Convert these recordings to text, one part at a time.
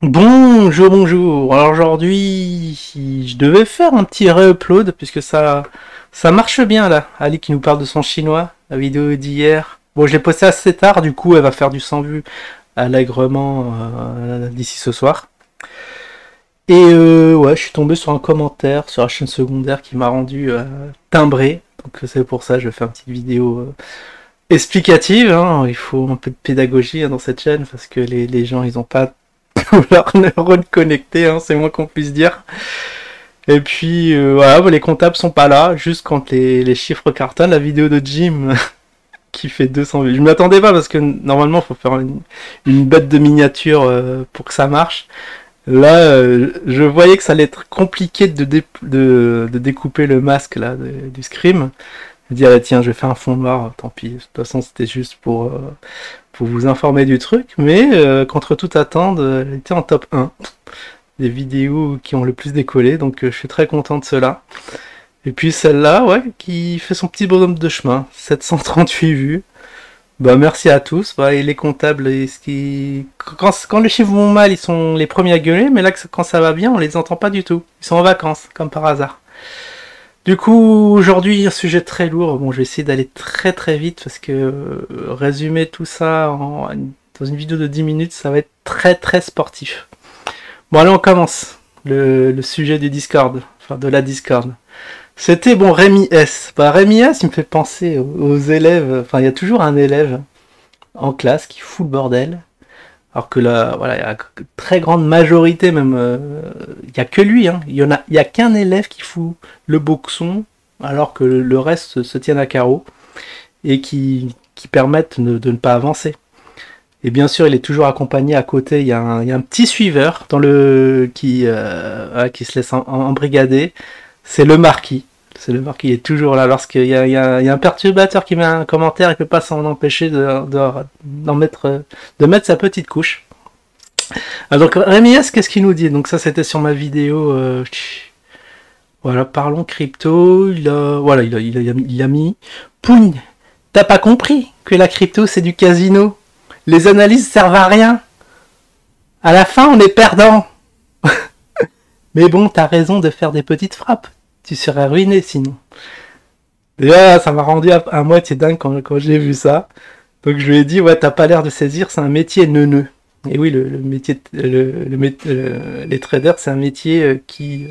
Bonjour, bonjour. Alors aujourd'hui, je devais faire un petit re-upload puisque ça marche bien là. Ali qui nous parle de son chinois, la vidéo d'hier. Bon, je l'ai postée assez tard, du coup, elle va faire du 100 vues allègrement d'ici ce soir. Et ouais, je suis tombé sur un commentaire sur la chaîne secondaire qui m'a rendu timbré. Donc c'est pour ça que je fais une petite vidéo explicative. Hein. Il faut un peu de pédagogie dans cette chaîne parce que les gens ils ont pas leurs neurones connectés, hein, c'est moins qu'on puisse dire. Et puis voilà, les comptables sont pas là, juste quand les chiffres cartonnent. La vidéo de Jim qui fait 200 vues. Je m'y attendais pas parce que normalement il faut faire une bête de miniature pour que ça marche. Là, je voyais que ça allait être compliqué de découper le masque là du scrim. Je me dis, ah, tiens, je vais faire un fond noir, tant pis. De toute façon, c'était juste pour vous informer du truc. Mais contre toute attente, elle était en top 1 des vidéos qui ont le plus décollé. Donc je suis très content de cela. Et puis celle-là, ouais, qui fait son petit bonhomme de chemin. 738 vues. Bah merci à tous. Bah, et les comptables, quand les chiffres vont mal, ils sont les premiers à gueuler. Mais là, quand ça va bien, on les entend pas du tout. Ils sont en vacances, comme par hasard. Du coup, aujourd'hui, un sujet très lourd. Bon, je vais essayer d'aller très très vite parce que résumer tout ça dans une vidéo de 10 minutes, ça va être très très sportif. Bon, allez, on commence. Le sujet du Discord, enfin de la Discord. C'était bon, Rémi S. Bah, Rémi S, il me fait penser aux élèves. Enfin, il y a toujours un élève en classe qui fout le bordel. Alors que là, voilà, il y a une très grande majorité même, il n'y a que lui, hein. Il y a qu'un élève qui fout le boxon, alors que le reste se tiennent à carreau et qui permettent de ne pas avancer. Et bien sûr, il est toujours accompagné à côté. Il y a un petit suiveur qui se laisse embrigader. C'est le marquis. C'est le marquis, il est toujours là. Lorsqu'il y a un perturbateur qui met un commentaire, il ne peut pas s'en empêcher de mettre sa petite couche. Alors, donc, Rémi S, qu'est-ce qu'il nous dit? Donc, ça, c'était sur ma vidéo. Voilà, parlons crypto. Il a mis. Pougne, t'as pas compris que la crypto, c'est du casino? Les analyses servent à rien. À la fin, on est perdant. Mais bon, t'as raison de faire des petites frappes. Tu serais ruiné sinon. Déjà, ça m'a rendu à moitié dingue quand j'ai vu ça. Donc je lui ai dit, ouais, t'as pas l'air de saisir, c'est un métier neuneux. Et oui, le métier, les traders, c'est un métier qui,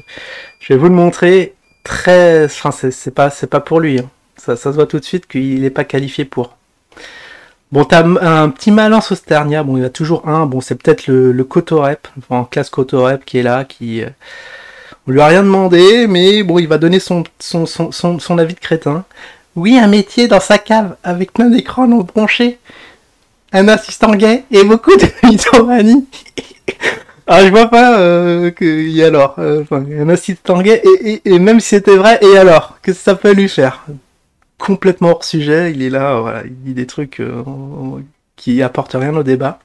je vais vous le montrer, très, enfin, c'est pas pour lui. Hein. Ça se voit tout de suite qu'il n'est pas qualifié pour. Bon, t'as un petit malin Sosternia, bon, il y a toujours un, bon, c'est peut-être le Cotorep, en classe Cotorep qui est là, on lui a rien demandé, mais bon, il va donner son avis de crétin. Oui, un métier dans sa cave, avec plein d'écrans non branchés, un assistant gay et beaucoup de mythomanie. Alors je vois pas et alors, un assistant gay et même si c'était vrai, et alors, qu'est-ce que ça peut lui faire? Complètement hors sujet, il est là, voilà, il dit des trucs qui apportent rien au débat.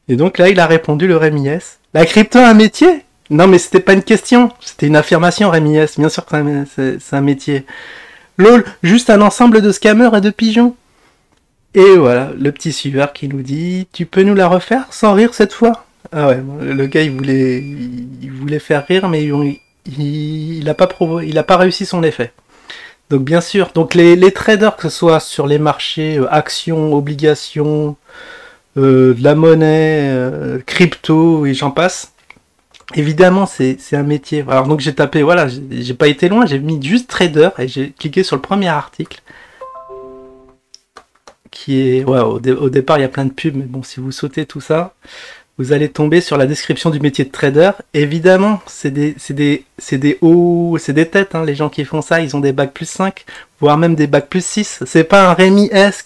Et donc là, il a répondu le Rémi S. La crypto un métier? Non, mais c'était pas une question, c'était une affirmation, Rémi S. Bien sûr que c'est un métier. LOL, juste un ensemble de scammers et de pigeons. Et voilà, le petit suiveur qui nous dit, tu peux nous la refaire sans rire cette fois? Ah ouais, le gars il voulait faire rire, mais il a pas réussi son effet. Donc bien sûr, donc les traders, que ce soit sur les marchés, actions, obligations, de la monnaie, crypto et j'en passe, évidemment c'est un métier. Alors donc j'ai tapé, voilà, j'ai pas été loin, j'ai mis juste trader et j'ai cliqué sur le premier article qui est, ouais, au départ il y a plein de pubs, mais bon, si vous sautez tout ça, vous allez tomber sur la description du métier de trader. Évidemment, c'est des têtes, hein, les gens qui font ça, ils ont des bacs plus 5, voire même des bacs plus 6. C'est pas un Rémi S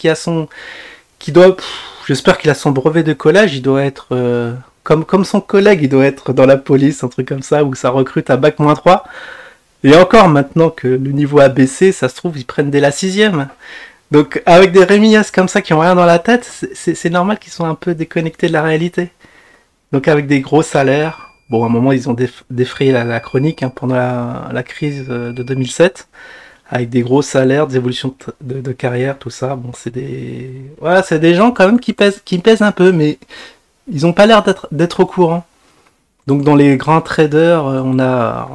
j'espère qu'il a son brevet de collège, il doit être, comme son collègue, il doit être dans la police, un truc comme ça, où ça recrute à bac -3. Et encore, maintenant que le niveau a baissé, ça se trouve, ils prennent dès la 6ème. Donc, avec des Rémi S comme ça qui ont rien dans la tête, c'est normal qu'ils soient un peu déconnectés de la réalité. Donc avec des gros salaires, bon à un moment ils ont défrayé la chronique hein, pendant la crise de 2007, avec des gros salaires, des évolutions de carrière, tout ça. Bon c'est des gens quand même qui pèsent un peu, mais ils ont pas l'air d'être au courant. Donc dans les grands traders, on a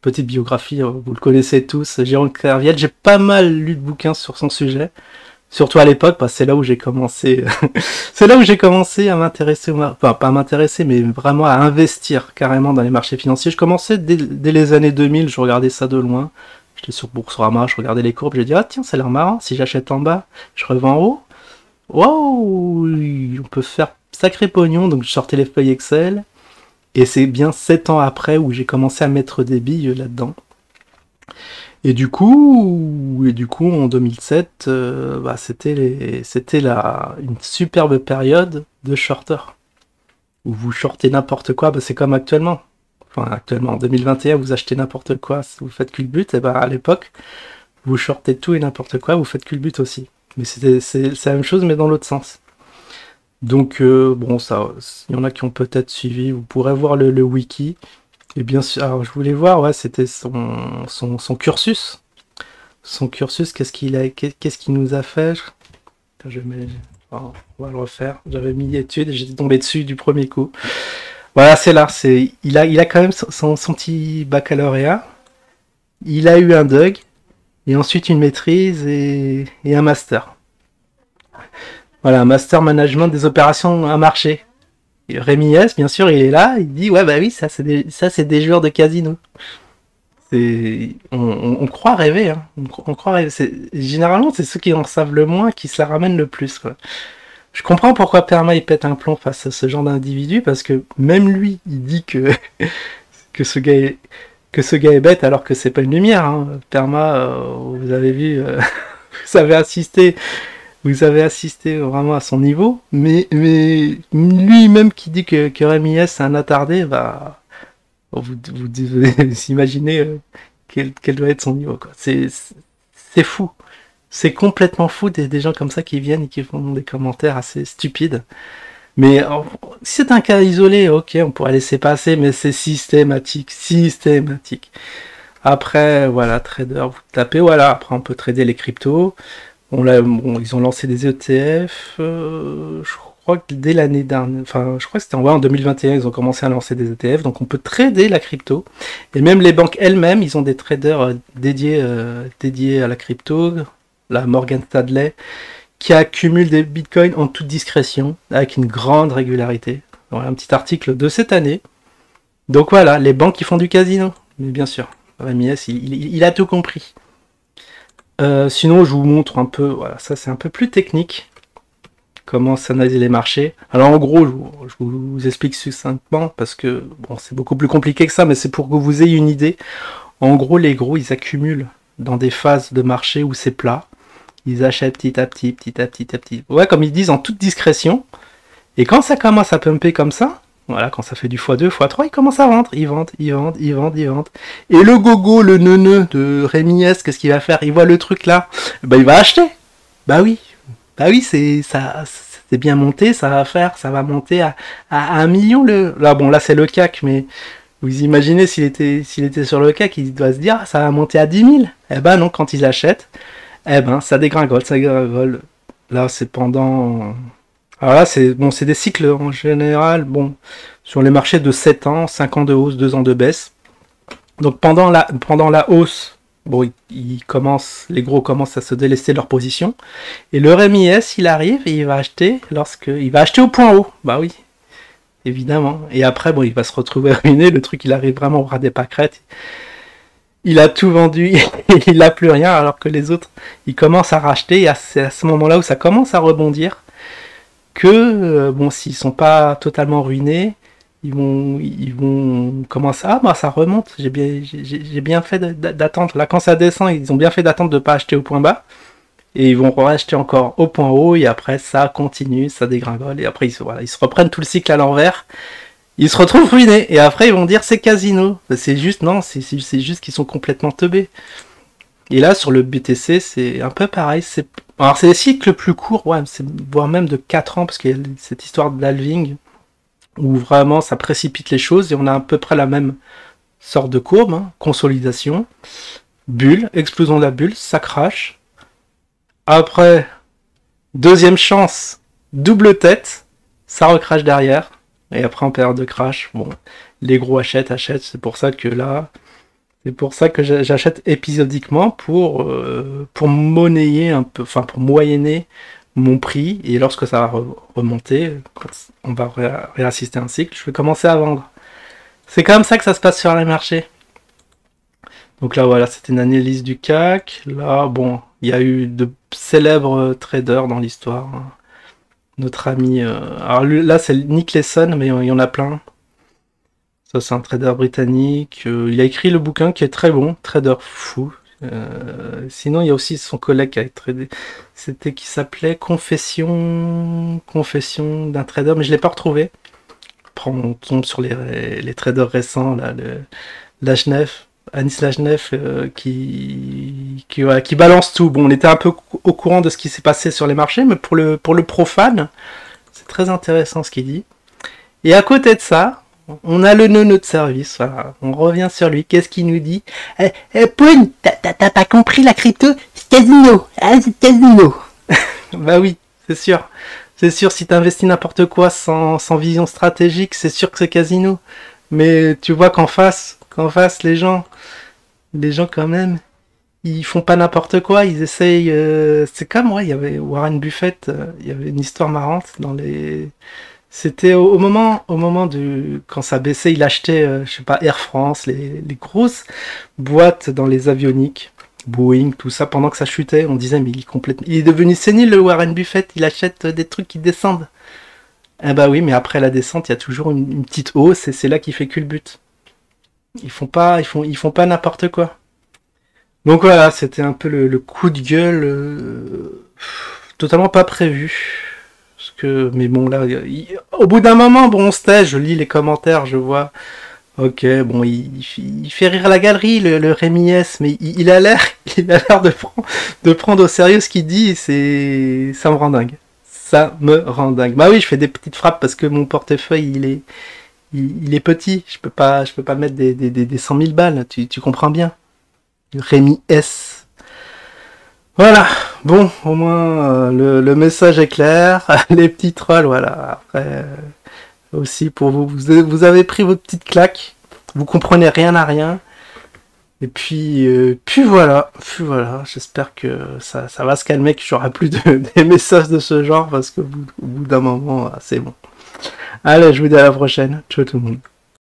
petite biographie, vous le connaissez tous, Jérôme Kerviel. J'ai pas mal lu de bouquins sur son sujet, surtout à l'époque, parce que c'est là où j'ai commencé. C'est là où j'ai commencé à m'intéresser, enfin pas à m'intéresser, mais vraiment à investir carrément dans les marchés financiers. Je commençais dès les années 2000, je regardais ça de loin. J'étais sur Boursorama, je regardais les courbes, j'ai dit ah tiens, ça a l'air marrant. Si j'achète en bas, je revends en haut. Waouh, on peut faire sacré pognon. Donc je sortais les feuilles Excel. Et c'est bien 7 ans après où j'ai commencé à mettre des billes là-dedans. Et du coup, en 2007, c'était une superbe période de shorter. Où vous shortez n'importe quoi, c'est comme actuellement. Enfin, actuellement, en 2021, vous achetez n'importe quoi, vous faites culbut, et à l'époque, vous shortez tout et n'importe quoi, vous faites culbut aussi. Mais c'est la même chose, mais dans l'autre sens. Donc, bon, ça, il y en a qui ont peut-être suivi, vous pourrez voir le wiki. Et bien sûr, alors je voulais voir, ouais, c'était son cursus. Son cursus, qu'est-ce qu'il nous a fait? On va le refaire. J'avais mis études et j'étais tombé dessus du premier coup. Voilà, c'est là. Il a quand même son petit baccalauréat. Il a eu un DUG, et ensuite une maîtrise et un master. Voilà, un master management des opérations à marché. Et Rémi S, bien sûr, il est là, il dit ouais bah oui, ça c'est des joueurs de casino. On croit rêver, hein. On croit rêver. Généralement, c'est ceux qui en savent le moins qui se la ramènent le plus, quoi. Je comprends pourquoi Perma il pète un plomb face à ce genre d'individu, parce que même lui, il dit que que ce gars est bête alors que c'est pas une lumière, hein. Perma, vous avez vu, vous avez assisté vraiment à son niveau, mais lui-même qui dit que Rémi S c'est un attardé, bah vous devez imaginer quel doit être son niveau, quoi. C'est fou. C'est complètement fou des gens comme ça qui viennent et qui font des commentaires assez stupides. Mais si c'est un cas isolé, ok, on pourrait laisser passer, mais c'est systématique. Après, voilà, trader, vous tapez, voilà, après on peut trader les cryptos. Ils ont lancé des ETF, je crois que dès l'année dernière, enfin, je crois que c'était en 2021, ils ont commencé à lancer des ETF, donc on peut trader la crypto. Et même les banques elles-mêmes, ils ont des traders dédiés à la crypto, la Morgan Stanley, qui accumule des bitcoins en toute discrétion, avec une grande régularité. Voilà un petit article de cette année. Donc voilà, les banques qui font du casino. Mais bien sûr, Rémi S, il a tout compris. Sinon, je vous montre un peu, voilà, ça c'est un peu plus technique, comment s'analyser les marchés. Alors en gros, je vous explique succinctement, parce que bon, c'est beaucoup plus compliqué que ça, mais c'est pour que vous ayez une idée. En gros, les gros, ils accumulent dans des phases de marché où c'est plat. Ils achètent petit à petit. Ouais, comme ils disent, en toute discrétion. Et quand ça commence à pumper comme ça, voilà, quand ça fait du x2, x3, ils commencent à vendre. Ils vendent. Et le gogo, le neuneu de Rémi S, qu'est-ce qu'il va faire? Il voit le truc là. Bah, il va acheter. Bah oui, c'est bien monté, ça va monter à 1 million Là, bon, là, c'est le CAC, mais vous imaginez s'il était sur le CAC, il doit se dire, ça va monter à 10 000. Eh ben non, quand ils achètent, eh ben, ça dégringole. Là, c'est pendant... Alors là, c'est des cycles en général, bon, sur les marchés de 7 ans, 5 ans de hausse, 2 ans de baisse. Donc pendant la hausse, bon, les gros commencent à se délester de leur position. Et le Rémi S, il arrive et il va acheter au point haut. Bah oui, évidemment. Et après, bon, il va se retrouver ruiné. Le truc, il arrive vraiment au ras des pâquerettes. Il a tout vendu, il n'a plus rien, alors que les autres, ils commencent à racheter. Et c'est à ce moment-là où ça commence à rebondir que, bon, s'ils sont pas totalement ruinés, ils vont commencer. Ah bah ça remonte. J'ai bien fait d'attendre. Là, quand ça descend, ils ont bien fait d'attendre de ne pas acheter au point bas. Et ils vont racheter encore au point haut. Et après, ça continue, ça dégringole. Et après, ils se reprennent tout le cycle à l'envers. Ils se retrouvent ruinés. Et après, ils vont dire c'est casino. C'est juste, non, c'est juste qu'ils sont complètement teubés. Et là, sur le BTC, c'est un peu pareil. Alors, c'est des cycles plus courts, ouais, voire même de 4 ans, parce qu'il y a cette histoire de l'halving, où vraiment ça précipite les choses, et on a à peu près la même sorte de courbe, hein. Consolidation, bulle, explosion de la bulle, ça crache. Après, deuxième chance, double tête, ça recrache derrière, Et après, en période de crash, bon, les gros achètent. C'est pour ça que là, c'est pour ça que j'achète épisodiquement pour monnayer un peu, enfin, pour moyenner mon prix. Et lorsque ça va remonter, quand on va réassister à un cycle, je vais commencer à vendre. C'est comme ça que ça se passe sur les marchés. Donc là, voilà, c'était une analyse du CAC. Là, bon, il y a eu de célèbres traders dans l'histoire. Notre ami... alors là, c'est Nick Leeson, mais il y en a plein. Ça, c'est un trader britannique. Il a écrit le bouquin qui est très bon, Trader Fou. Sinon, il y a aussi son collègue qui a tradé. C'était qui s'appelait Confession d'un trader, mais je l'ai pas retrouvé. Après, on tombe sur les traders récents, là, Lajnev, Anis Lajnev, qui balance tout. Bon, on était un peu au courant de ce qui s'est passé sur les marchés, mais pour le profane, c'est très intéressant ce qu'il dit. Et à côté de ça, on a le nono de service, voilà. On revient sur lui. Qu'est-ce qu'il nous dit? Poun, t'as pas compris la crypto? C'est casino, hein, c'est casino. Bah oui, c'est sûr. C'est sûr, si t'investis n'importe quoi sans vision stratégique, c'est sûr que c'est casino. Mais tu vois qu'en face, les gens quand même, ils font pas n'importe quoi, ils essayent... c'est comme, ouais, il y avait Warren Buffett, il y avait une histoire marrante dans les... C'était au moment quand ça baissait, il achetait, je sais pas, Air France, les grosses boîtes dans les avioniques, Boeing, tout ça, pendant que ça chutait, on disait, mais il est devenu sénile, le Warren Buffett, il achète des trucs qui descendent. Eh bah oui, mais après la descente, il y a toujours une petite hausse, et c'est là qu'il fait culbute. Ils font pas n'importe quoi. Donc voilà, c'était un peu le coup de gueule, totalement pas prévu. Mais bon, là, au bout d'un moment, bon, on se tait, je lis les commentaires, je vois. Ok, bon, il fait rire la galerie, le Rémi S, mais il a l'air de prendre au sérieux ce qu'il dit, ça me rend dingue. Ça me rend dingue. Bah oui, je fais des petites frappes parce que mon portefeuille, il est petit. Je peux pas mettre des 100 000 balles, tu comprends bien. Rémi S. Voilà, bon, au moins le message est clair. Les petits trolls, voilà. Après, aussi pour vous avez pris votre petite claque. Vous comprenez rien à rien. Et puis voilà. J'espère que ça va se calmer, que j'aurai plus des messages de ce genre parce qu'au bout d'un moment, c'est bon. Allez, je vous dis à la prochaine. Ciao tout le monde.